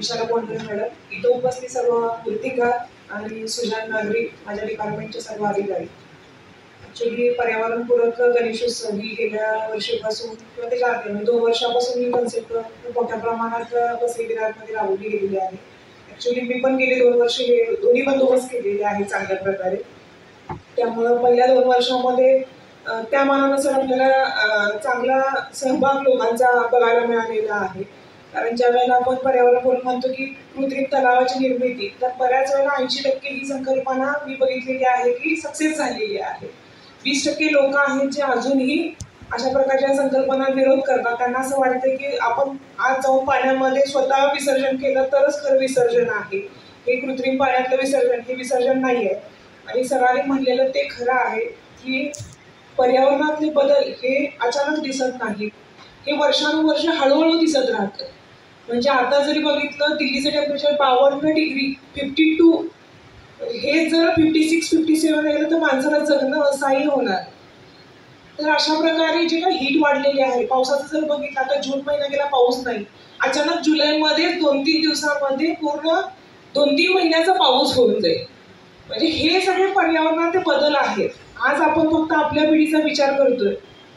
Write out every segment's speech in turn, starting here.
विशाला बोंडरे madam, इथं उपस्थित सर्व मूर्तिकार आणि सुजाण नागरिक, माझ्या डिपार्टमेंटचे सर्व अधिकारी. ॲक्च्युली पर्यावरणपूरक गणेशोत्सव ही गेल्या वर्षीपासून किंवा त्याच्या आधी 2 वर्षापासून ही कन्सेप्ट मोठ्या प्रमाणात वसई विरारमध्ये राबवली गेलेली आहे. ॲक्च्युली मी पण गेले 2 वर्ष हे दोन्ही बंदोबस्त केलेले आहे चांगल्या प्रकारे. त्यामुळं पहिल्या 2 वर्षामध्ये त्या मानानुसार आपल्याला चांगला सहभाग लोकांचा बघायला मिळालेला आहे. कारण ज्या वेळेला आपण पर्यावरणपूरक म्हणतो की कृत्रिम तलावाची निर्मिती, तर बऱ्याच वेळेला 80% ही संकल्पना मी बघितलेली आहे की सक्सेस झालेली आहे. 20% लोक आहेत जे अजूनही अशा प्रकारच्या संकल्पना विरोध करतात. त्यांना असं वाटतं की आपण आज जाऊन पाण्यामध्ये स्वतः विसर्जन केलं तरच खरं विसर्जन आहे, हे कृत्रिम पाण्यातलं विसर्जन हे विसर्जन नाही आहे. आणि सरांनी म्हणलेलं ते खरं आहे की पर्यावरणातले बदल हे अचानक दिसत नाहीत, हे वर्षानुवर्ष हळूहळू दिसत राहतं. म्हणजे आता जरी बघितलं दिल्लीचं टेम्परेचर 52 डिग्री 52, हे जर 56-57 गेलं तर माणसाला जगणं असह्य होणार. तर अशा प्रकारे जे काही हीट वाढलेली आहे, पावसाचं जर बघितलं आता जून महिना गेला पाऊस नाही, अचानक जुलैमध्ये 2-3 दिवसांमध्ये पूर्ण 2-3 महिन्याचा पाऊस होऊन जाईल. म्हणजे हे सगळे पर्यावरणाचे बदल आहेत. आज आपण फक्त आपल्या पिढीचा विचार करतोय,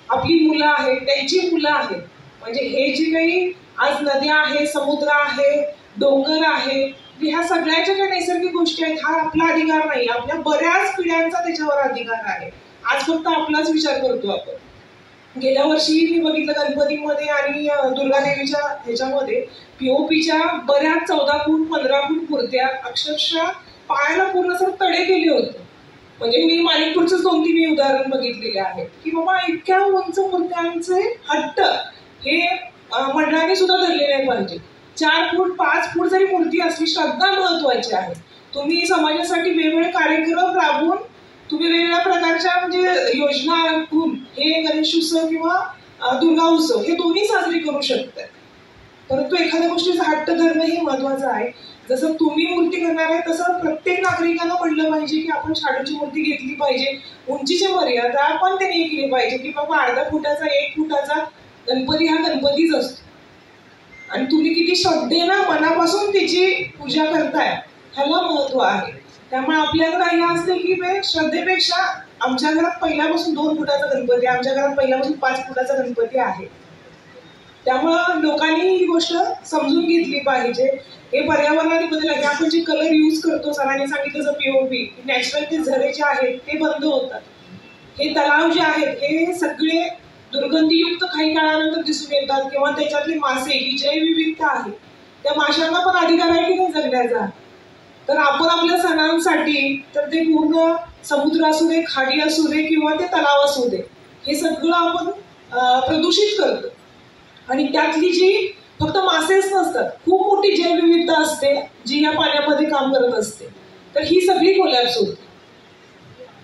आपली मुलं आहेत, त्यांची मुलं आहेत. म्हणजे हे जे काही आज नद्या आहे, समुद्र आहे, डोंगर आहे, ह्या सगळ्याच्या ज्या नैसर्गिक गोष्टी आहेत, हा आपला अधिकार नाही, आपल्या बऱ्याच पिढ्यांचा त्याच्यावर अधिकार आहे. आज फक्त आपलाच विचार करतो आपण. गेल्या वर्षी मी बघितलं गणपतीमध्ये आणि दुर्गादेवीच्या ह्याच्यामध्ये पीओपीच्या बऱ्याच 14 फूट 15 फूट मूर्त्या अक्षरशः पायाला पूर्ण सर तडे केले होते. म्हणजे मी माणिकपूरच 2-3 उदाहरण बघितलेले आहे की बाबा इतक्या उंच मूर्त्यांचे हट्ट हे मंडळाने सुद्धा धरले नाही पाहिजे. 4 फूट 5 फूट जरी मूर्ती असली, श्रद्धा महत्वाची आहे. तुम्ही समाजासाठी वेगवेगळे कार्यक्रम राबवून तुम्ही वेगवेगळ्या प्रकारच्या म्हणजे योजना आखून हे गणेशोत्सव किंवा दुर्गा उत्सव हे दोन्ही साजरे करू शकतात. परंतु एखाद्या गोष्टीचा हट्ट धरणं हे महत्वाचं आहे. जसं तुम्ही मूर्ती करणार आहे तसं प्रत्येक नागरिकांना म्हणलं पाहिजे की आपण शाडूची मूर्ती घेतली पाहिजे. उंचीची मर्यादा आपण ते नाही केली पाहिजे की बाबा अर्धा फुटाचा 1 फुटाचा गणपती हा गणपतीच असतो आणि तुम्ही किती श्रद्धेनं मनापासून त्याची पूजा करताय ह्याला महत्व आहे. त्यामुळे आपल्याकडे हे असते की श्रद्धेपेक्षा आमच्या घरात पहिल्यापासून 2 फुटाचा गणपती, आमच्या घरात पहिल्यापासून 5 फुटाचा गणपती आहे. त्यामुळं लोकांनी ही गोष्ट समजून घेतली पाहिजे. हे पर्यावरणाने बदल आहे. आपण जे कलर यूज करतो, सरांनी सांगितलं जसं पीओपी, नॅचरल ते झरे जे आहेत ते बंद होतात. हे तलाव जे आहेत हे सगळे दुर्गंधीयुक्त काही काळानंतर दिसून येतात किंवा त्याच्यातले मासे ही जैवविविधता आहे, त्या माशांना पण अधिकार आहे की नाही जगण्याचा. तर आपण आपल्या सणांसाठी तर ते पूर्ण समुद्र असू दे, खाडी असू दे किंवा ते तलाव असू दे, हे सगळं आपण प्रदूषित करतो. आणि त्यातली जी फक्त मासेच नसतात, खूप मोठी जैवविविधता असते जी या पाण्यामध्ये काम करत असते. तर ही सगळी कोलॅप्स होते.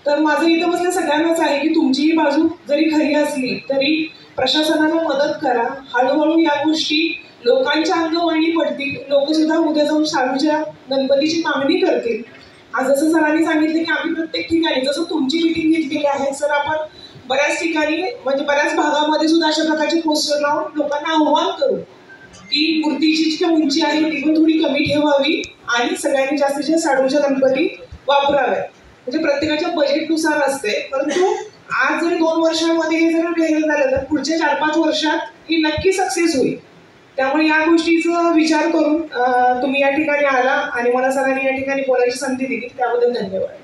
तर माझं इथं बसल्या सगळ्यांनाच आहे की तुमची ही बाजू जरी खरी असली तरी प्रशासनाला मदत करा. हळूहळू या गोष्टी लोकांच्या अंगवळणी पडतील. लोक सुद्धा उद्या जाऊन शाडूच्या गणपतीची मागणी करतील. आज जसं सरांनी सांगितलं की आम्ही प्रत्येक ठिकाणी जसं तुमची मिटिंग घेतलेली आहे सर, आपण बऱ्याच ठिकाणी म्हणजे बऱ्याच भागामध्ये सुद्धा अशा प्रकारचे पोस्टर लावून लोकांना आव्हान करू की मूर्तीची जी उंची आहे ती पण थोडी कमी ठेवावी आणि सगळ्यांनी जास्तीत जास्त शाडूच्या गणपती वापराव्या. म्हणजे प्रत्येकाच्या बजेटनुसार असते. परंतु आज जरी 2 वर्षांमध्ये हे जर वेगळं झालं तर पुढच्या 4-5 वर्षात ही नक्की सक्सेस होईल. त्यामुळे या गोष्टीचा विचार करून तुम्ही या ठिकाणी आला आणि मला सरांनी या ठिकाणी बोलायची संधी दिली, त्याबद्दल धन्यवाद.